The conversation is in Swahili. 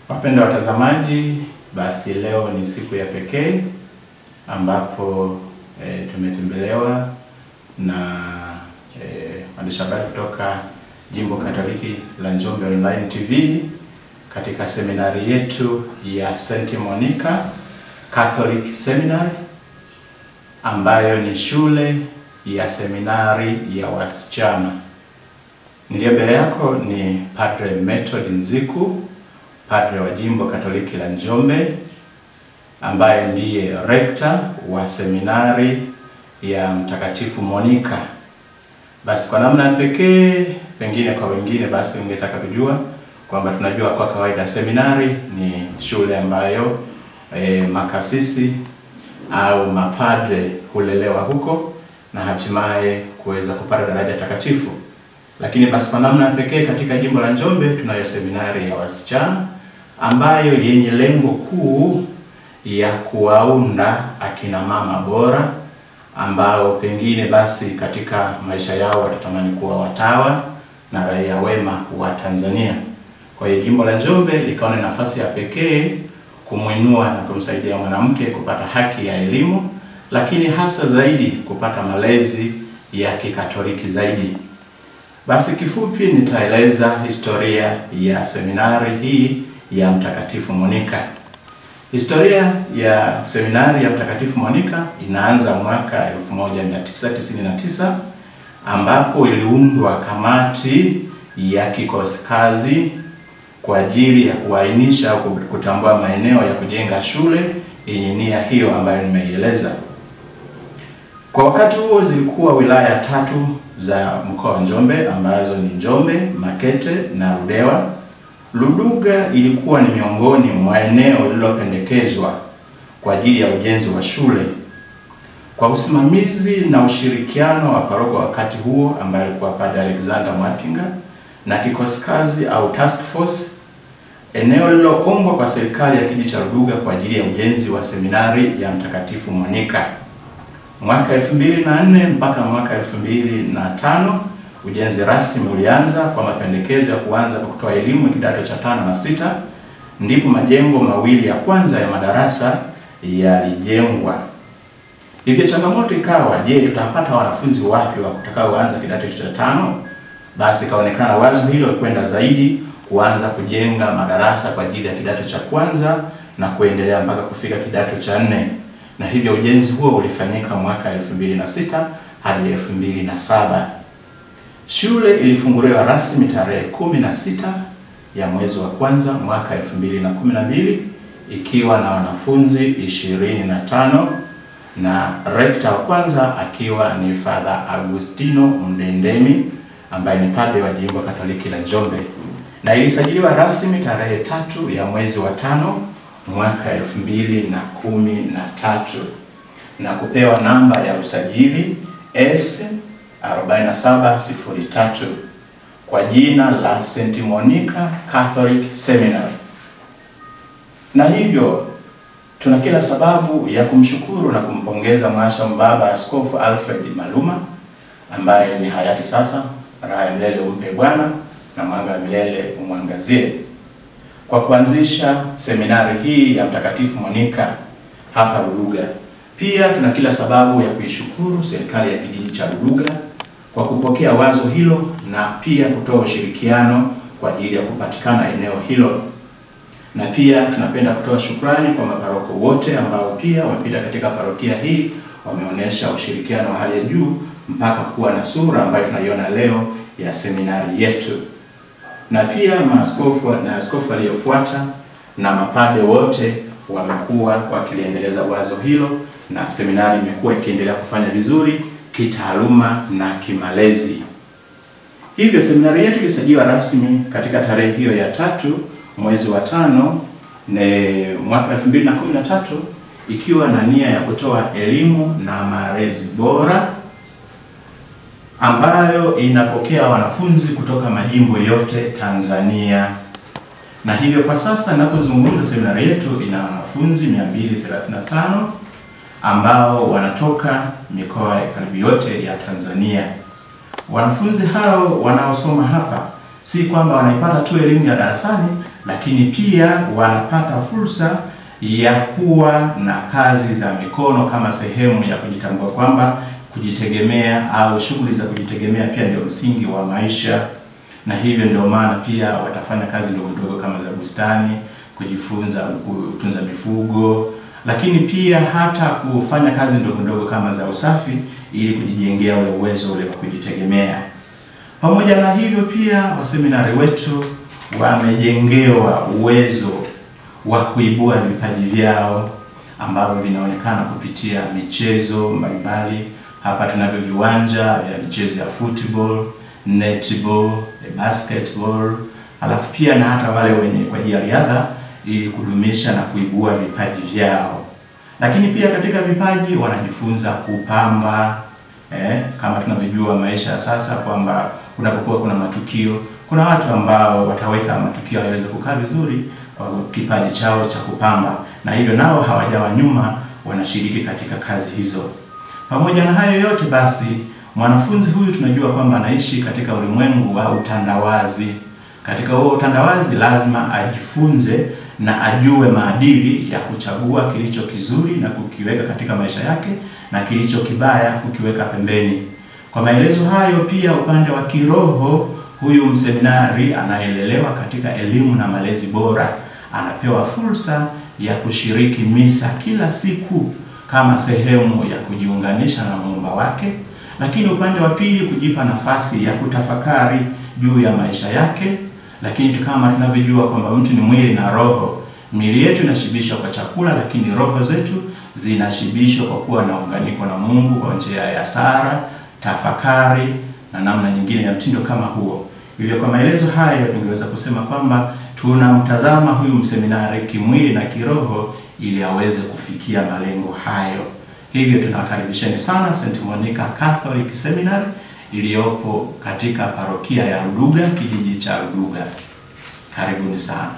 Wapendwa watazamaji, basi leo ni siku ya pekee ambapo tumetembelewa na waandishi habari kutoka Jimbo Katoliki la Njombe Online TV katika seminari yetu ya St. Monica Catholic Seminary, ambayo ni shule ya seminari ya wasichana. Niliye mbele yako ni Padre Method Nziku, padre wa Jimbo Katoliki la Njombe, ambaye ndiye rector wa seminari ya Mtakatifu Monica. Basi kwa namna pekee, pengine kwa wengine basi ungetaka kujua kwamba tunajua kwa kawaida seminari ni shule ambayo makasisi au mapadre hulelewa huko na hatimaye kuweza kupata daraja takatifu. Lakini basi kwa namna pekee katika Jimbo la Njombe tunayo seminari ya wasichana ambayo yenye lengo kuu ya kuwaunda akina mama bora ambao pengine basi katika maisha yao watatamani kuwa watawa na raia wema wa Tanzania. Kwa hiyo Jimbo la Njombe likaona nafasi ya pekee kumuinua na kumsaidia mwanamke kupata haki ya elimu, lakini hasa zaidi kupata malezi ya Kikatoliki zaidi. Basi kifupi nitaeleza historia ya seminari hii ya Mtakatifu Monica. Historia ya seminari ya Mtakatifu Monica inaanza mwaka 1999 ambapo iliundwa kamati ya kikosi kazi kwa ajili ya kuainisha au kutambua maeneo ya kujenga shule yenye nia hiyo ambayo nimeieleza. Kwa wakati huo zilikuwa wilaya 3 za mkoa wa Njombe ambazo ni Njombe, Makete na Ludewa. Luduga ilikuwa ni miongoni mwa eneo lililopendekezwa kwa ajili ya ujenzi wa shule. Kwa usimamizi na ushirikiano wa paroko wakati huo ambaye alikuwa Padre Alexander Mwakinga na kikosi kazi au task force, eneo lililoombwa kwa serikali ya kijiji cha Luduga kwa ajili ya ujenzi wa seminari ya Mtakatifu Monica. Mwaka 2004 mpaka mwaka 2005 ujenzi rasmi ulianza kwa mapendekezo ya kuanza kwa kutoa elimu kidato cha 5 na 6, ndipo majengo mawili ya kwanza ya madarasa yalijengwa. Hivyo changamoto ikawa, je, tutapata wanafunzi wapi wa kutakaoanza kidato cha 5? Basi kaonekana wazo hilo kwenda zaidi kuanza kujenga madarasa kwa ajili ya kidato cha kwanza na kuendelea mpaka kufika kidato cha 4. Na hivyo ujenzi huo ulifanyika mwaka 2006 hadi 2007. Shule ilifunguliwa rasmi tarehe 16 ya mwezi wa kwanza mwaka 2012 ikiwa na wanafunzi 25 na rector wa kwanza akiwa ni Father Agustino Mdendemi ambaye ni padre wa Jimbo Katoliki la Njombe, na ilisajiliwa rasmi tarehe 3 ya mwezi wa 5 mwaka 2013 na kupewa namba ya usajili S4703 kwa jina la St. Monica Catholic Seminary. Na hivyo tuna kila sababu ya kumshukuru na kumpongeza Mhashamu Baba Askofu Alfred Maluma ambaye ni hayati sasa, raha milele umpe Bwana na mwanga milele umwangazie, kwa kuanzisha seminari hii ya Mtakatifu Monica hapa Luduga. Pia tuna kila sababu ya kuishukuru serikali ya kijiji cha Luduga kwa kupokea wazo hilo na pia kutoa ushirikiano kwa ajili ya kupatikana eneo hilo. Na pia tunapenda kutoa shukrani kwa maparoko wote ambao pia wamepita katika parokia hii, wameonyesha ushirikiano wa hali ya juu mpaka kuwa na sura ambayo tunaiona leo ya seminari yetu. Na pia maaskofu na askofu aliyofuata na mapade wote wamekuwa wakiliendeleza wazo hilo, na seminari imekuwa ikiendelea kufanya vizuri kitaaluma na kimalezi. Hivyo seminari yetu ilisajiliwa rasmi katika tarehe hiyo ya 3 mwezi wa 5 mwaka 2013 ikiwa na nia ya kutoa elimu na malezi bora ambayo inapokea wanafunzi kutoka majimbo yote Tanzania. Na hivyo kwa sasa ninapozungumza seminari yetu ina wanafunzi 235 ambao wanatoka mikoa karibu yote ya Tanzania. Wanafunzi hao wanaosoma hapa si kwamba wanaipata tu elimu ya darasani, lakini pia wanapata fursa ya kuwa na kazi za mikono kama sehemu ya kujitambua kwamba kujitegemea au shughuli za kujitegemea pia ndio msingi wa maisha, na hivyo ndio maana pia watafanya kazi ndogo ndogo kama za bustani, kujifunza kutunza mifugo, lakini pia hata kufanya kazi ndogo ndogo kama za usafi ili kujijengea ule uwezo ule wa kujitegemea. Pamoja na hivyo pia waseminari wetu wamejengewa uwezo wa kuibua vipaji vyao ambavyo vinaonekana kupitia michezo mbalimbali. Hapa tunavyo viwanja vya michezo ya football, netball, basketball, alafu pia na hata wale wenye kwa ajili ya riadha ili kudumisha na kuibua vipaji vyao. Lakini pia katika vipaji wanajifunza kupamba. Kama tunavyojua maisha ya sasa kwamba kunapokuwa kuna matukio, kuna watu ambao wataweka matukio yaweze kukaa vizuri kwa kipaji chao cha kupamba, na hivyo nao hawajawa nyuma, wanashiriki katika kazi hizo. Pamoja na hayo yote basi, mwanafunzi huyu tunajua kwamba anaishi katika ulimwengu wa utandawazi. Katika huo utandawazi lazima ajifunze na ajue maadili ya kuchagua kilicho kizuri na kukiweka katika maisha yake na kilicho kibaya kukiweka pembeni. Kwa maelezo hayo pia upande wa kiroho, huyu mseminari anaelelewa katika elimu na malezi bora, anapewa fursa ya kushiriki misa kila siku kama sehemu ya kujiunganisha na Muumba wake, lakini upande wa pili kujipa nafasi ya kutafakari juu ya maisha yake. Lakini kama tunavyojua kwamba mtu ni mwili na roho, miili yetu inashibishwa kwa chakula, lakini roho zetu zinashibishwa kwa kuwa na unganiko na Mungu kwa njia ya sala, tafakari na namna nyingine ya mtindo kama huo. Hivyo kwa maelezo hayo tungeweza kusema kwamba tunamtazama huyu mseminari kimwili na kiroho ili aweze kufikia malengo hayo. Hivyo tunawakaribisheni sana St. Monica Catholic Seminary iliyopo katika parokia ya Ruduga, kijiji cha Ruduga. Karibuni sana.